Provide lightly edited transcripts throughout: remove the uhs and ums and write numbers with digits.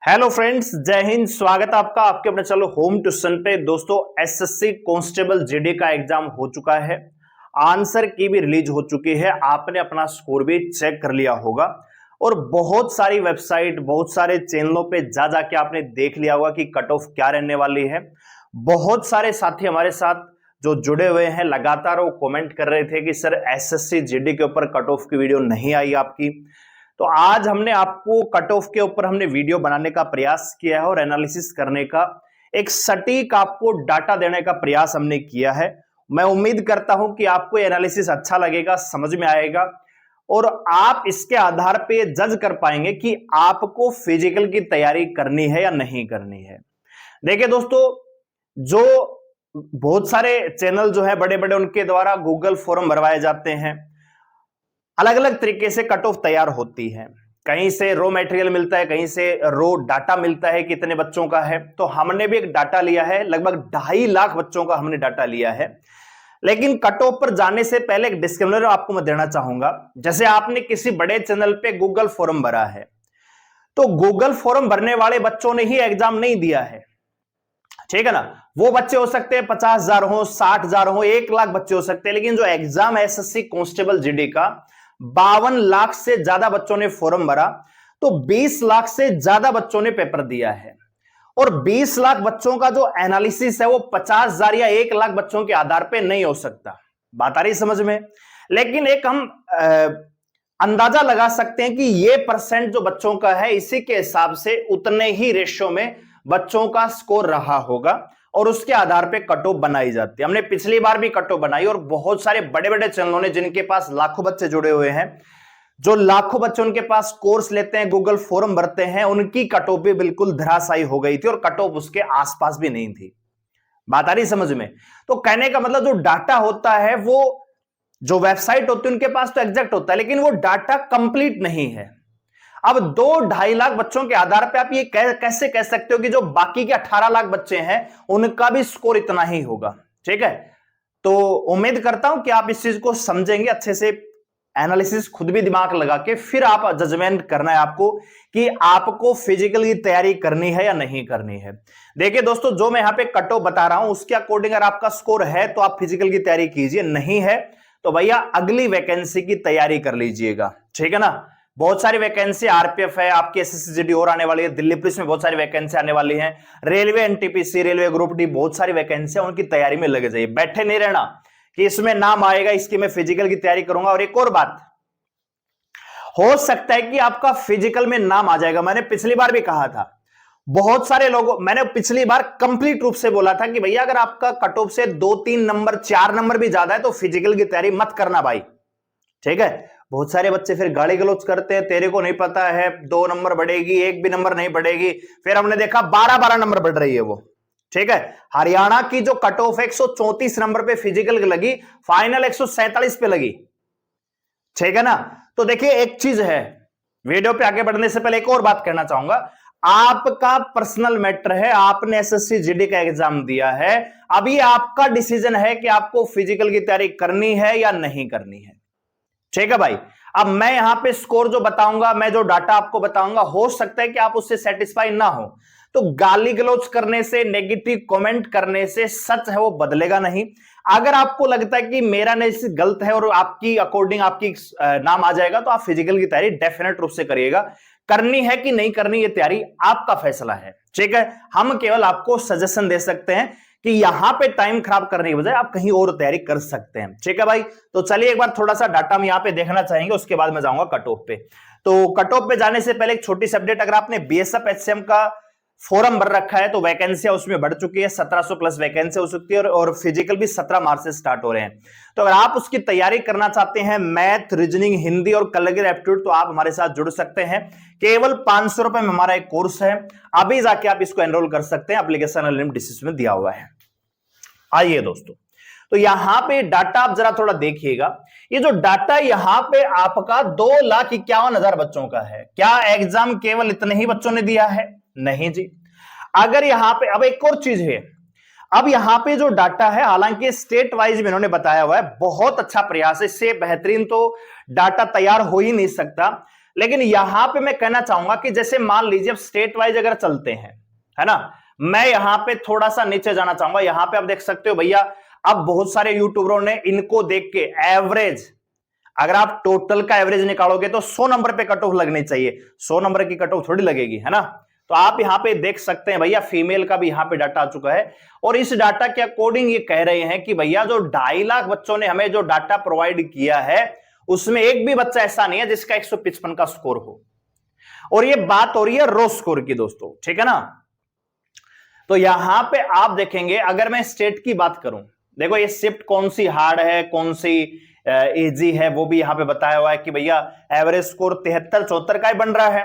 Hello friends, जय हिंद। स्वागत है आपका आपके अपने चलो होम ट्यूशन पे। दोस्तों, एसएससी कांस्टेबल जीडी का एग्जाम हो चुका है, आंसर की भी रिलीज हो चुकी है, आपने अपना स्कोर भी चेक कर लिया होगा और बहुत सारी वेबसाइट बहुत सारे चैनलों पे जा जाके आपने देख लिया होगा कि कट ऑफ क्या रहने वाली है। बहुत सारे साथी हमारे साथ जो जुड़े हुए हैं लगातार वो कमेंट कर रहे थे कि सर एसएससी जीडी के ऊपर कट ऑफ की वीडियो नहीं आई आपकी। तो आज हमने आपको कट ऑफ के ऊपर हमने वीडियो बनाने का प्रयास किया है और एनालिसिस करने का एक सटीक आपको डाटा देने का प्रयास हमने किया है। मैं उम्मीद करता हूं कि आपको एनालिसिस अच्छा लगेगा, समझ में आएगा और आप इसके आधार पे जज कर पाएंगे कि आपको फिजिकल की तैयारी करनी है या नहीं करनी है। देखिए दोस्तों, जो बहुत सारे चैनल जो है बड़े बड़े, उनके द्वारा गूगल फॉर्म भरवाए जाते हैं, अलग अलग तरीके से कट ऑफ तैयार होती है। कहीं से रो मटेरियल मिलता है, कहीं से रो डाटा मिलता है कितने बच्चों का है। तो हमने भी एक डाटा लिया है, लगभग 2.5 लाख बच्चों का हमने डाटा लिया है। लेकिन कट ऑफ पर जाने से पहले एक डिस्क्लेमर आपको मैं देना चाहूंगा। जैसे आपने किसी बड़े चैनल पे गूगल फॉर्म भरा है, तो गूगल फॉर्म भरने वाले बच्चों ने ही एग्जाम नहीं दिया है, ठीक है ना। वो बच्चे हो सकते हैं 50,000 हो, 60,000 हो, 1 लाख बच्चे हो सकते हैं, लेकिन जो एग्जाम है एसएससी कांस्टेबल जीडी का 52 लाख से ज्यादा बच्चों ने फॉर्म भरा, तो 20 लाख से ज्यादा बच्चों ने पेपर दिया है। और 20 लाख बच्चों का जो एनालिसिस है वो 50,000 या 1 लाख बच्चों के आधार पे नहीं हो सकता। बात आ रही समझ में। लेकिन एक हम अंदाजा लगा सकते हैं कि ये परसेंट जो बच्चों का है, इसी के हिसाब से उतने ही रेशियो में बच्चों का स्कोर रहा होगा और उसके आधार पे कट ऑफ बनाई जाती है। हमने पिछली बार भी कट ऑफ बनाई और बहुत सारे बड़े बड़े चैनलों ने, जिनके पास लाखों बच्चे जुड़े हुए हैं, जो लाखों बच्चे उनके पास कोर्स लेते हैं, गूगल फॉर्म भरते हैं, उनकी कट ऑफ भी बिल्कुल धराशायी हो गई थी और कट ऑफ उसके आसपास भी नहीं थी। बात आ रही समझ में। तो कहने का मतलब जो डाटा होता है, वो जो वेबसाइट होती है उनके पास तो एग्जैक्ट होता है, लेकिन वो डाटा कंप्लीट नहीं है। अब 2-2.5 लाख बच्चों के आधार पे आप ये कैसे कह सकते हो कि जो बाकी के 18 लाख बच्चे हैं उनका भी स्कोर इतना ही होगा, ठीक है। तो उम्मीद करता हूं कि आप इस चीज को समझेंगे अच्छे से, एनालिसिस खुद भी दिमाग लगा के फिर आप जजमेंट करना है आपको कि आपको फिजिकल की तैयारी करनी है या नहीं करनी है। देखिए दोस्तों, जो मैं यहां पे कट ऑफ बता रहा हूं उसके अकॉर्डिंग अगर आपका स्कोर है तो आप फिजिकल की तैयारी कीजिए, नहीं है तो भैया अगली वैकेंसी की तैयारी कर लीजिएगा, ठीक है ना। बहुत सारी वैकेंसी आरपीएफ है, आपकी एसएससी जीडी और आने वाली है, दिल्ली पुलिस में बहुत सारी वैकेंसी आने वाली है, railway NTPC, railway group D, बहुत सारी वैकेंसी है, उनकी तैयारी में लगे जाइए। बैठे नहीं रहना कि इसमें नाम आएगा, इसकी मैं फिजिकल की तैयारी करूंगा। और एक और बात, हो सकता है कि आपका फिजिकल में नाम आ जाएगा। मैंने पिछली बार भी कहा था, बहुत सारे लोगों, मैंने पिछली बार कंप्लीट रूप से बोला था कि भैया अगर आपका कट ऑफ से 2-3 नंबर 4 नंबर भी ज्यादा है तो फिजिकल की तैयारी मत करना भाई, ठीक है। बहुत सारे बच्चे फिर गाली गलौज करते हैं, तेरे को नहीं पता है 2 नंबर बढ़ेगी, 1 भी नंबर नहीं बढ़ेगी। फिर हमने देखा 12-12 नंबर बढ़ रही है वो, ठीक है। हरियाणा की जो कट ऑफ 134 नंबर पे फिजिकल लगी, फाइनल 147 पे लगी, ठीक है ना। तो देखिए एक चीज है, वीडियो पे आगे बढ़ने से पहले एक और बात कहना चाहूंगा। आपका पर्सनल मैटर है, आपने एसएससी जीडी का एग्जाम दिया है, अभी आपका डिसीजन है कि आपको फिजिकल की तैयारी करनी है या नहीं करनी है, ठीक है भाई। अब मैं यहां पे स्कोर जो बताऊंगा, मैं जो डाटा आपको बताऊंगा, हो सकता है कि आप उससे सेटिस्फाई ना हो। तो गाली गलौज करने से, नेगेटिव कमेंट करने से सच है वो बदलेगा नहीं। अगर आपको लगता है कि मेरा एनालिसिस गलत है और आपकी अकॉर्डिंग आपकी नाम आ जाएगा, तो आप फिजिकल की तैयारी डेफिनेट रूप से करिएगा। करनी है कि नहीं करनी, ये तैयारी आपका फैसला है, ठीक है। हम केवल आपको सजेशन दे सकते हैं कि यहां पे टाइम खराब करने की बजाय आप कहीं और तैयारी कर सकते हैं, ठीक है भाई। तो चलिए एक बार थोड़ा सा डाटा हम यहां पे देखना चाहेंगे, उसके बाद मैं जाऊंगा कट ऑफ पे। तो कट ऑफ पे जाने से पहले एक छोटी सी अपडेट, अगर आपने बीएसएफ एचसीएम का फॉर्म भर रखा है तो वैकेंसियां उसमें बढ़ चुकी है, 1700 प्लस वैकेंसी हो सकती है और फिजिकल भी 17 मार्च से स्टार्ट हो रहे हैं। तो अगर आप उसकी तैयारी करना चाहते हैं, मैथ, रीजनिंग, हिंदी और कलर एप्टीट्यूड, तो आप हमारे साथ जुड़ सकते हैं। केवल 500 रुपए में हमारा एक कोर्स है, अभी जाके आप इसको एनरोल कर सकते हैं, एप्लीकेशन लिंक डिस्क्रिप्शन में दिया हुआ है। आइए दोस्तों, तो यहां पे डाटा आप जरा थोड़ा देखिएगा। ये जो डाटा यहां पे आपका 2,51,000 बच्चों का है। क्या एग्जाम केवल इतने ही बच्चों ने दिया है? नहीं जी। अगर यहां पे, अब एक और चीज है, अब यहां पे जो डाटा है, हालांकि स्टेट वाइज में इन्होंने बताया हुआ है, बहुत अच्छा प्रयास है, इससे बेहतरीन तो डाटा तैयार हो ही नहीं सकता। लेकिन यहां पे मैं कहना चाहूंगा कि जैसे मान लीजिए अब स्टेट वाइज अगर चलते हैं, है ना, मैं यहां पे थोड़ा सा नीचे जाना चाहूंगा। यहां पे आप देख सकते हो भैया, अब बहुत सारे यूट्यूबरों ने इनको देख के एवरेज, अगर आप टोटल का एवरेज निकालोगे तो 100 नंबर पे कट ऑफ लगनी चाहिए, 100 नंबर की कट ऑफ थोड़ी लगेगी, है ना। तो आप यहां पे देख सकते हैं भैया, फीमेल का भी यहां पे डाटा आ चुका है, और इस डाटा के अकॉर्डिंग ये कह रहे हैं कि भैया जो 2.5 लाख बच्चों ने हमें जो डाटा प्रोवाइड किया है, उसमें एक भी बच्चा ऐसा नहीं है जिसका 155 का स्कोर हो। और ये बात हो रही है रो स्कोर की दोस्तों, ठीक है ना। तो यहां पे आप देखेंगे, अगर मैं स्टेट की बात करूं, देखो ये शिफ्ट कौन सी हार्ड है, कौन सी इजी है, वो भी यहां पे बताया हुआ है कि भैया एवरेज स्कोर 73-74 का ही बन रहा है,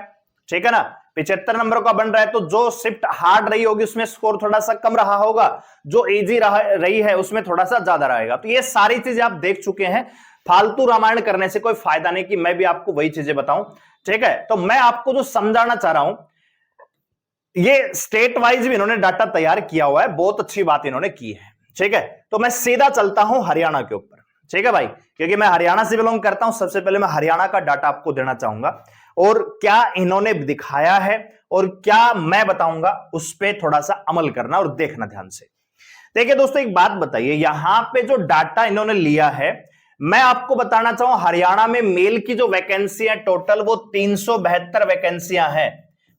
ठीक है ना, 75 नंबर का बन रहा है। तो जो शिफ्ट हार्ड रही होगी उसमें स्कोर थोड़ा सा कम रहा होगा, जो इजी रही है उसमें थोड़ा सा ज्यादा रहेगा। तो ये सारी चीजें आप देख चुके हैं, फालतू रामायण करने से कोई फायदा नहीं कि मैं भी आपको वही चीजें बताऊं, ठीक है। तो मैं आपको जो समझाना चाह रहा हूं, ये स्टेट वाइज भी इन्होंने डाटा तैयार किया हुआ है, बहुत अच्छी बात इन्होंने की है, ठीक है। तो मैं सीधा चलता हूं हरियाणा के ऊपर, ठीक है भाई, क्योंकि मैं हरियाणा से बिलोंग करता हूं। सबसे पहले मैं हरियाणा का डाटा आपको देना चाहूंगा, और क्या इन्होंने दिखाया है और क्या मैं बताऊंगा, उस पर थोड़ा सा अमल करना और देखना ध्यान से। देखिए दोस्तों, एक बात बताइए, यहां पे जो डाटा इन्होंने लिया है, मैं आपको बताना चाहूं, हरियाणा में मेल की जो वैकेंसी है टोटल, वो 372 वैकेंसियां हैं।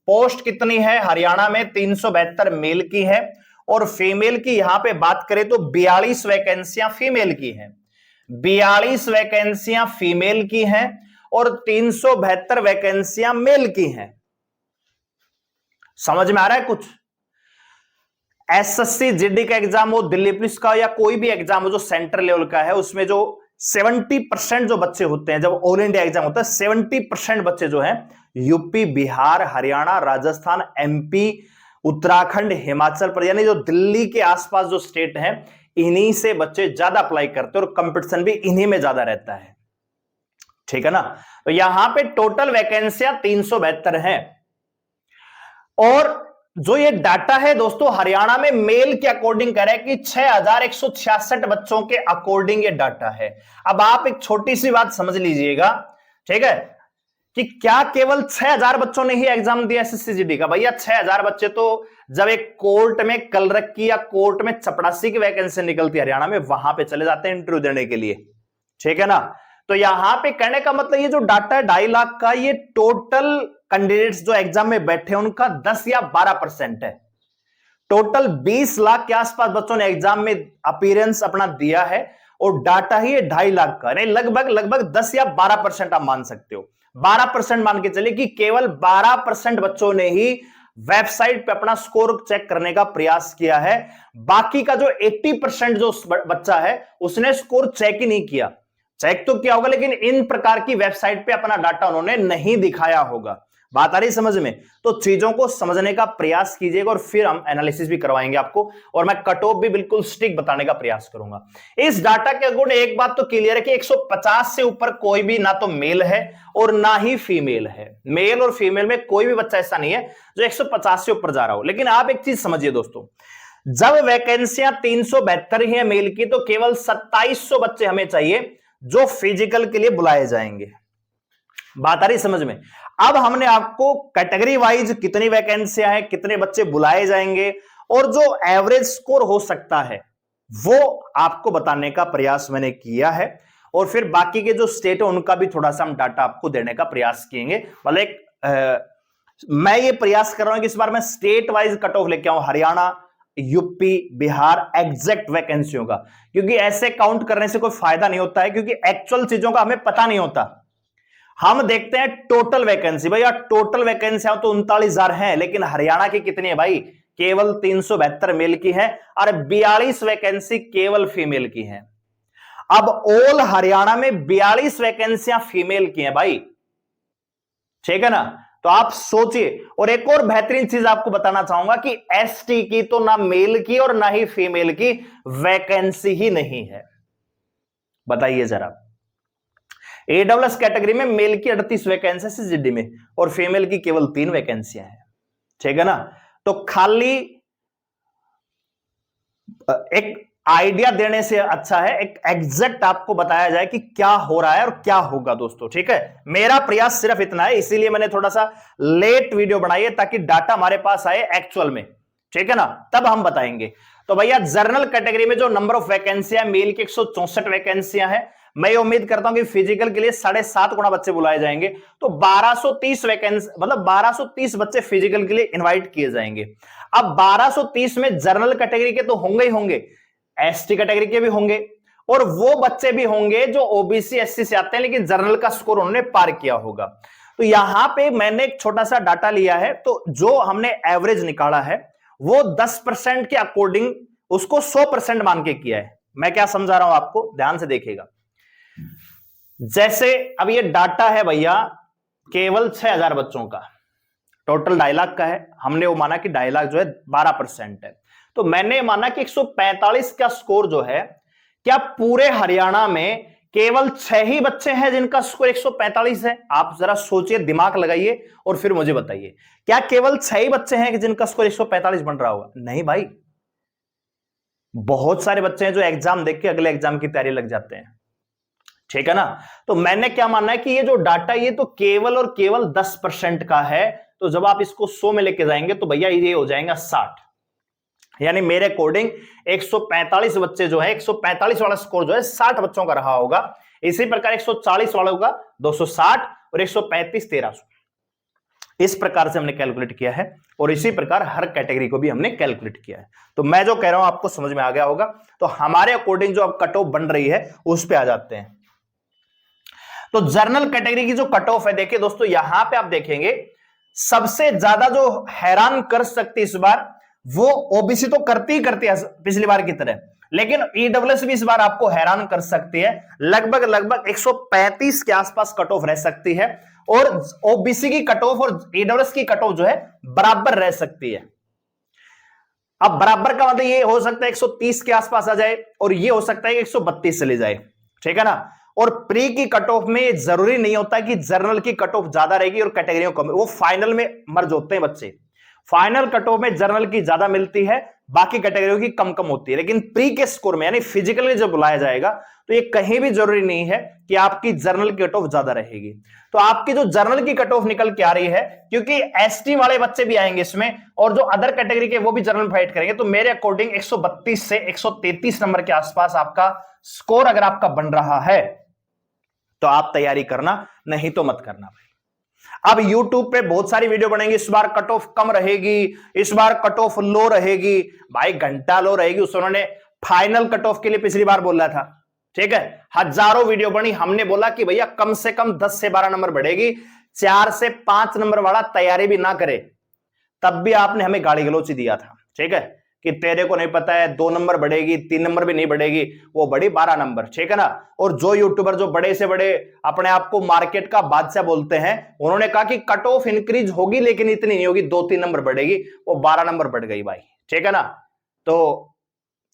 पोस्ट कितनी है हरियाणा में? 372 मेल की है, और फीमेल की यहां पे बात करें तो 42 वैकेंसियां फीमेल की हैं, 42 वैकेंसियां फीमेल की हैं, और 372 वैकेंसियां मेल की हैं। समझ में आ रहा है कुछ? एसएससी जीडी का एग्जाम हो, दिल्ली पुलिस का, या कोई भी एग्जाम हो जो सेंट्रल लेवल का है, उसमें जो 70% जो बच्चे होते हैं, जब ऑल इंडिया एग्जाम होता है, 70% बच्चे जो हैं यूपी, बिहार, हरियाणा, राजस्थान, एमपी, उत्तराखंड, हिमाचल प्रदेश, यानी जो दिल्ली के आसपास जो स्टेट हैं, इन्हीं से बच्चे ज्यादा अप्लाई करते हैं, और कंपटीशन भी इन्हीं में ज्यादा रहता है, ठीक है ना। तो यहां पे टोटल वैकेंसियां 372 हैं, और जो ये डाटा है दोस्तों, हरियाणा में मेल के अकॉर्डिंग कह रहा है कि 6166 बच्चों के अकॉर्डिंग ये डाटा है। अब आप एक छोटी सी बात समझ लीजिएगा, ठीक है, कि क्या केवल 6000 बच्चों ने ही एग्जाम दिया एसएससी जीडी का? भैया 6000 बच्चे तो जब एक कोर्ट में कलरक की या कोर्ट में चपरासी की वैकेंसी निकलती है हरियाणा में, वहां पे चले जाते हैं इंटरव्यू देने के लिए, ठीक है ना। तो यहां पे कहने का मतलब, ये जो डाटा है 2.5 लाख का, ये टोटल कैंडिडेट्स जो एग्जाम में बैठे हैं उनका 10 या 12% है। टोटल 20 लाख के आसपास बच्चों ने एग्जाम में अपीयरेंस अपना दिया है, और डाटा ही 2.5 लाख का, नहीं लगभग 10 या 12% आप मान सकते हो। 12% मान के चलिए कि केवल 12% बच्चों ने ही वेबसाइट पे अपना स्कोर चेक करने का प्रयास किया है। बाकी का जो 80% जो बच्चा है, उसने स्कोर चेक ही नहीं किया। चेक तो किया होगा, लेकिन इन प्रकार की वेबसाइट पे अपना डाटा उन्होंने नहीं दिखाया होगा। बात आ रही समझ में? तो चीजों को समझने का प्रयास कीजिएगा, और फिर हम एनालिसिस भी करवाएंगे आपको, और मैं कट ऑफ भी बिल्कुल स्टिक बताने का प्रयास करूंगा। इस डाटा के अकॉर्डिंग एक बात तो क्लियर है कि 150 से ऊपर कोई भी ना तो मेल है और ना ही फीमेल है। मेल और फीमेल में कोई भी बच्चा ऐसा नहीं है जो 150 से ऊपर जा रहा हो। लेकिन आप एक चीज समझिए दोस्तों, जब वैकेंसियां 372 ही है मेल की, तो केवल 2700 बच्चे हमें चाहिए जो फिजिकल के लिए बुलाए जाएंगे। बात आ रही समझ में? अब हमने आपको कैटेगरी वाइज कितनी वैकेंसियां हैं, कितने बच्चे बुलाए जाएंगे, और जो एवरेज स्कोर हो सकता है, वो आपको बताने का प्रयास मैंने किया है। और फिर बाकी के जो स्टेट है उनका भी थोड़ा सा हम डाटा आपको देने का प्रयास किएंगे। मतलब मैं ये प्रयास कर रहा हूं कि इस बार मैं स्टेट वाइज कट ऑफ लेके आऊं, हरियाणा, यूपी, बिहार, एग्जैक्ट वैकेंसियों का, क्योंकि ऐसे काउंट करने से कोई फायदा नहीं होता है, क्योंकि एक्चुअल चीजों का हमें पता नहीं होता। हम देखते हैं टोटल वैकेंसी, भैया टोटल वैकेंसी तो 39,000 है, लेकिन हरियाणा की कितनी है भाई? केवल 372 मेल की है, और 42 वैकेंसी केवल फीमेल की है। अब ऑल हरियाणा में 42 वैकेंसियां फीमेल की हैं भाई, ठीक है ना। तो आप सोचिए, और एक और बेहतरीन चीज आपको बताना चाहूंगा कि एसटी की तो ना मेल की और ना ही फीमेल की वैकेंसी ही नहीं है। बताइए जरा, एडब्ल्यूएस कैटेगरी में मेल की 38 वैकेंसी जीडी में, और फीमेल की केवल 3 वैकेंसियां हैं, ठीक है ना। तो खाली एक आइडिया देने से अच्छा है एक एग्जैक्ट आपको बताया जाए कि क्या हो रहा है और क्या होगा दोस्तों, ठीक है। मेरा प्रयास सिर्फ इतना है, इसीलिए मैंने थोड़ा सा लेट वीडियो बनाई है ताकि डाटा हमारे पास आए एक्चुअल में, ठीक है ना, तब हम बताएंगे। तो भैया जनरल कैटेगरी में जो नंबर ऑफ वैकेंसियां मेल की 164 वैकेंसियां हैं, मैं ये उम्मीद करता हूं कि फिजिकल के लिए 7.5 गुना बच्चे बुलाए जाएंगे, तो 1230 वैकेंसी मतलब 1230 बच्चे फिजिकल के लिए इनवाइट किए जाएंगे। अब 1230 में जनरल कैटेगरी के तो होंगे ही होंगे, एसटी कैटेगरी के भी होंगे, और वो बच्चे भी होंगे जो ओबीसी एससी से आते हैं लेकिन जनरल का स्कोर उन्होंने पार किया होगा। तो यहां पे मैंने एक छोटा सा डाटा लिया है, तो जो हमने एवरेज निकाला है वो 10% के अकॉर्डिंग उसको 100% मान के किया है। मैं क्या समझा रहा हूं आपको, ध्यान से देखिएगा। जैसे अब ये डाटा है भैया केवल 6000 बच्चों का, टोटल 2.5 लाख का है, हमने वो माना कि 2.5 लाख जो है 12% है, तो मैंने माना कि 145 का स्कोर जो है, क्या पूरे हरियाणा में केवल 6 ही बच्चे हैं जिनका स्कोर 145 है? आप जरा सोचिए, दिमाग लगाइए और फिर मुझे बताइए, क्या केवल 6 ही बच्चे हैं कि जिनका स्कोर 145 बन रहा होगा? नहीं भाई, बहुत सारे बच्चे हैं जो एग्जाम देख के अगले एग्जाम की तैयारी लग जाते हैं, ठीक है ना। तो मैंने क्या मानना है कि ये जो डाटा ये तो केवल और केवल 10% का है, तो जब आप इसको 100 में लेके जाएंगे तो भैया ये हो जाएगा 60, यानी मेरे अकॉर्डिंग 145 बच्चे जो है, 145 वाला स्कोर जो है 60 बच्चों का रहा होगा। इसी प्रकार 140 वालों का 260 और 135 1300, इस प्रकार से हमने कैलकुलेट किया है, और इसी प्रकार हर कैटेगरी को भी हमने कैलकुलेट किया है। तो मैं जो कह रहा हूं आपको समझ में आ गया होगा। तो हमारे अकॉर्डिंग जो अब कट ऑफ बन रही है उस पर आ जाते हैं। तो जनरल कैटेगरी की जो कट ऑफ है, देखिए दोस्तों यहां पे आप देखेंगे सबसे ज्यादा जो हैरान कर सकती इस बार वो ओबीसी तो करती ही करती है पिछली बार की तरह, लेकिन ईडब्ल्यूएस भी इस बार आपको हैरान कर सकती है। लगभग 135 के आसपास कट ऑफ रह सकती है, और ओबीसी की कट ऑफ और ईडब्ल्यूएस की कट ऑफ जो है बराबर रह सकती है। अब बराबर का मतलब ये हो सकता है 130 के आसपास आ जाए, और ये हो सकता है कि 132 चले जाए, ठीक है ना। और प्री की कट ऑफ में जरूरी नहीं होता कि जनरल की कट ऑफ ज्यादा रहेगी और कैटेगरियों कम, वो फाइनल में मर्ज होते हैं बच्चे। फाइनल कट ऑफ में जनरल की ज्यादा मिलती है, बाकी कैटेगरियों की कम कम होती है, लेकिन प्री के स्कोर में यानी फिजिकली जब बुलाया जाएगा तो ये कहीं भी जरूरी नहीं है कि आपकी जनरल की कट ऑफ ज्यादा रहेगी। तो आपकी जो जनरल की कट ऑफ निकल के आ रही है, क्योंकि एसटी वाले बच्चे भी आएंगे इसमें और जो अदर कैटेगरी के वो भी जनरल फाइट करेंगे, तो मेरे अकॉर्डिंग 132 से 133 नंबर के आसपास आपका स्कोर अगर आपका बन रहा है तो आप तैयारी करना, नहीं तो मत करना भाई। अब YouTube पे बहुत सारी वीडियो बनेंगी, इस बार कट ऑफ कम रहेगी, इस बार कट ऑफ लो रहेगी। भाई घंटा लो रहेगी, उस उन्होंने फाइनल कट ऑफ के लिए पिछली बार बोला था, ठीक है। हजारों वीडियो बनी, हमने बोला कि भैया कम से कम 10 से 12 नंबर बढ़ेगी, 4 से 5 नंबर वाला तैयारी भी ना करे, तब भी आपने हमें गाली गलौच दिया था, ठीक है, कि तेरे को नहीं पता है 2 नंबर बढ़ेगी, 3 नंबर भी नहीं बढ़ेगी, वो बढ़ी 12 नंबर, ठीक है ना। और जो यूट्यूबर जो बड़े से बड़े अपने आप को मार्केट का बादशाह बोलते हैं, उन्होंने कहा कि कट ऑफ इंक्रीज होगी लेकिन इतनी नहीं होगी, 2-3 नंबर बढ़ेगी, वो 12 नंबर बढ़ गई भाई, ठीक है ना। तो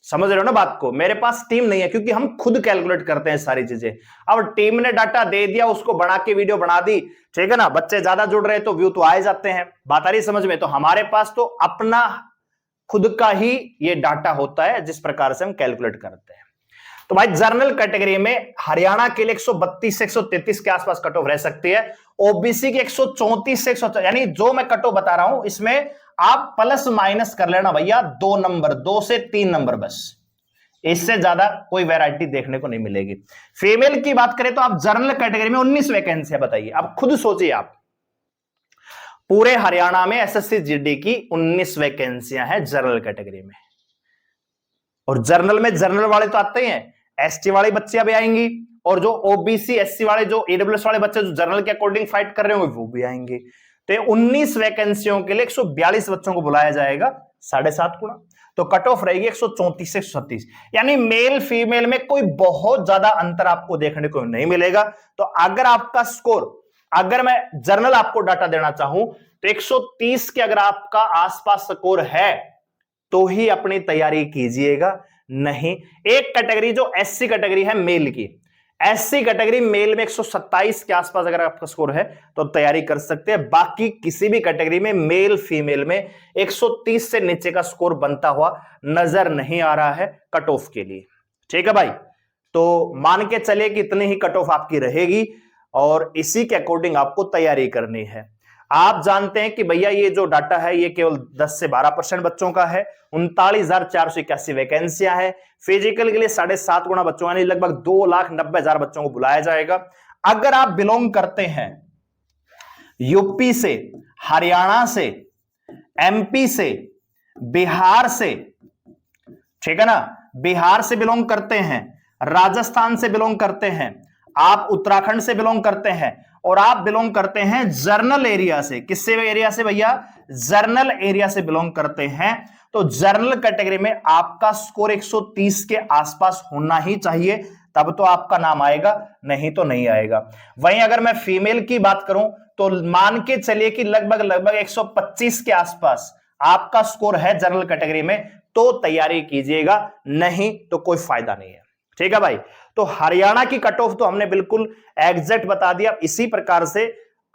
समझ रहे हो ना बात को। मेरे पास टीम नहीं है क्योंकि हम खुद कैलकुलेट करते हैं सारी चीजें। अब टीम ने डाटा दे दिया, उसको बना के वीडियो बना दी, ठीक है ना, बच्चे ज्यादा जुड़ रहे तो व्यू तो आए जाते हैं, बात आ रही समझ में। तो हमारे पास तो अपना खुद का ही ये डाटा होता है जिस प्रकार से हम कैलकुलेट करते हैं। तो भाई जनरल कैटेगरी में हरियाणा के लिए 132 से 133 के आसपास कट ऑफ रह सकती है, ओबीसी की 134 से 140, यानी जो मैं कट ऑफ बता रहा हूं इसमें आप प्लस माइनस कर लेना भैया 2 नंबर, 2 से 3 नंबर बस, इससे ज्यादा कोई वैरायटी देखने को नहीं मिलेगी। फीमेल की बात करें तो आप जनरल कैटेगरी में 19 वैकेंसी बताइए, आप खुद सोचिए, आप पूरे हरियाणा में एसएससी जीडी की 19 वैकेंसियां हैं जनरल कैटेगरी में, और जनरल में जनरल वाले तो आते ही हैं, एसटी वाले बच्चे अभी आएंगी, और जो ओबीसी एससी वाले जो ईडब्ल्यूएस वाले बच्चे जो जनरल के अकॉर्डिंग फाइट कर रहे होंगे वो भी आएंगे। तो 19 वैकेंसियों के लिए 142 बच्चों को बुलाया जाएगा, 7.5 गुना, तो कट ऑफ रहेगी 134 से 136, यानी मेल फीमेल में कोई बहुत ज्यादा अंतर आपको देखने को नहीं मिलेगा। तो अगर आपका स्कोर, अगर मैं जनरल आपको डाटा देना चाहूं तो 130 के अगर आपका आसपास स्कोर है तो ही अपनी तैयारी कीजिएगा, नहीं। एक कैटेगरी जो एससी कैटेगरी है मेल की, एससी कैटेगरी मेल में 127 के आसपास अगर आपका स्कोर है तो तैयारी कर सकते हैं। बाकी किसी भी कैटेगरी में मेल फीमेल में 130 से नीचे का स्कोर बनता हुआ नजर नहीं आ रहा है कट ऑफ के लिए। ठीक है भाई, तो मान के चलिए कि इतनी ही कट ऑफ आपकी रहेगी और इसी के अकॉर्डिंग आपको तैयारी करनी है। आप जानते हैं कि भैया ये जो डाटा है ये केवल 10 से 12% बच्चों का है। 39,481 वैकेंसियां है। फिजिकल के लिए 7.5 गुना बच्चों यानी लगभग 2,90,000 बच्चों को बुलाया जाएगा। अगर आप बिलोंग करते हैं यूपी से, हरियाणा से, एमपी से, बिहार से, ठीक है ना, बिहार से बिलोंग करते हैं, राजस्थान से बिलोंग करते हैं, आप उत्तराखंड से बिलोंग करते हैं और आप बिलोंग करते हैं जर्नल एरिया से। किससे एरिया से भैया? जर्नल एरिया से बिलोंग करते हैं। तो जर्नल कैटेगरी में आपका स्कोर 130 के आसपास होना ही चाहिए, तब तो आपका नाम आएगा, नहीं तो नहीं आएगा। वहीं अगर मैं फीमेल की बात करूं तो मान के चलिए कि लगभग 125 के आसपास आपका स्कोर है जर्नल कैटेगरी में, तो तैयारी कीजिएगा, नहीं तो कोई फायदा नहीं है। ठीक है भाई, तो हरियाणा की कट ऑफ तो हमने बिल्कुल एग्जैक्ट बता दिया। इसी प्रकार से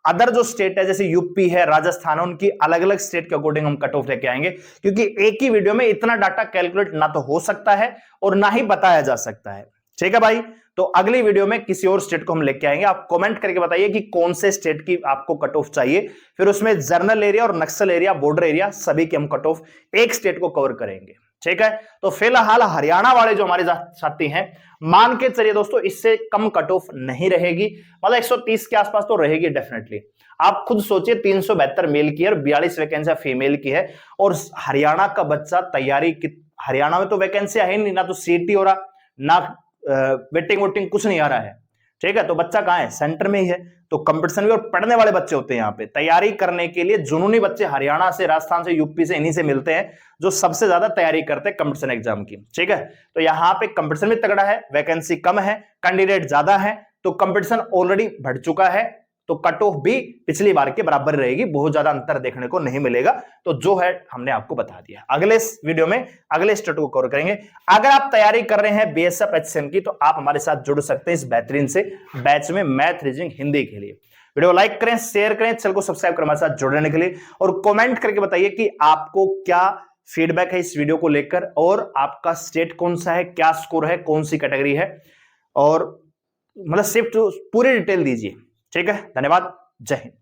अदर जो स्टेट है जैसे यूपी है, राजस्थान है, उनकी अलग अलग स्टेट के अकॉर्डिंग हम कट ऑफ लेके आएंगे, क्योंकि एक ही वीडियो में इतना डाटा कैलकुलेट ना तो हो सकता है और ना ही बताया जा सकता है। ठीक है भाई, तो अगली वीडियो में किसी और स्टेट को हम लेके आएंगे। आप कमेंट करके बताइए कि कौन से स्टेट की आपको कट ऑफ चाहिए, फिर उसमें जर्नल एरिया और नक्सल एरिया, बॉर्डर एरिया, सभी के हम कट ऑफ एक स्टेट को कवर करेंगे। ठीक है, तो फिलहाल हरियाणा वाले जो हमारे साथी हैं, मान के चलिए दोस्तों इससे कम कट ऑफ नहीं रहेगी, मतलब 130 के आसपास तो रहेगी डेफिनेटली। आप खुद सोचिए 372 मेल की है और 42 वैकेंसियां फीमेल की है, और हरियाणा का बच्चा तैयारी की, हरियाणा में तो वैकेंसियां है नहीं, ना तो सीटी हो रहा, ना वेटिंग वोटिंग कुछ नहीं आ रहा है। ठीक है, तो बच्चा कहां है? सेंटर में ही है। तो कंपटीशन भी, और पढ़ने वाले बच्चे होते हैं यहाँ पे, तैयारी करने के लिए जुनूनी बच्चे हरियाणा से, राजस्थान से, यूपी से, इन्हीं से मिलते हैं जो सबसे ज्यादा तैयारी करते हैं कंपटीशन एग्जाम की। ठीक है, तो यहाँ पे कंपटीशन भी तगड़ा है, वैकेंसी कम है, कैंडिडेट ज्यादा है, तो कंपटीशन ऑलरेडी बढ़ चुका है, तो कट ऑफ भी पिछली बार के बराबर रहेगी, बहुत ज्यादा अंतर देखने को नहीं मिलेगा। तो जो है हमने आपको बता दिया। अगले वीडियो में अगले स्टेट को कवर करेंगे। अगर आप तैयारी कर रहे हैं बीएसएफ एचसीएम की, तो आप हमारे साथ जुड़ सकते हैं इस बेहतरीन से बैच में, मैथ, रीजनिंग, हिंदी के लिए। वीडियो लाइक करें, शेयर करें, चैनल को सब्सक्राइब करें हमारे साथ जुड़ने के लिए, और कमेंट करके बताइए कि आपको क्या फीडबैक है इस वीडियो को लेकर, और आपका स्टेट कौन सा है, क्या स्कोर है, कौन सी कैटेगरी है, और मतलब शिफ्ट पूरी डिटेल दीजिए। ठीक है, धन्यवाद, जय हिंद।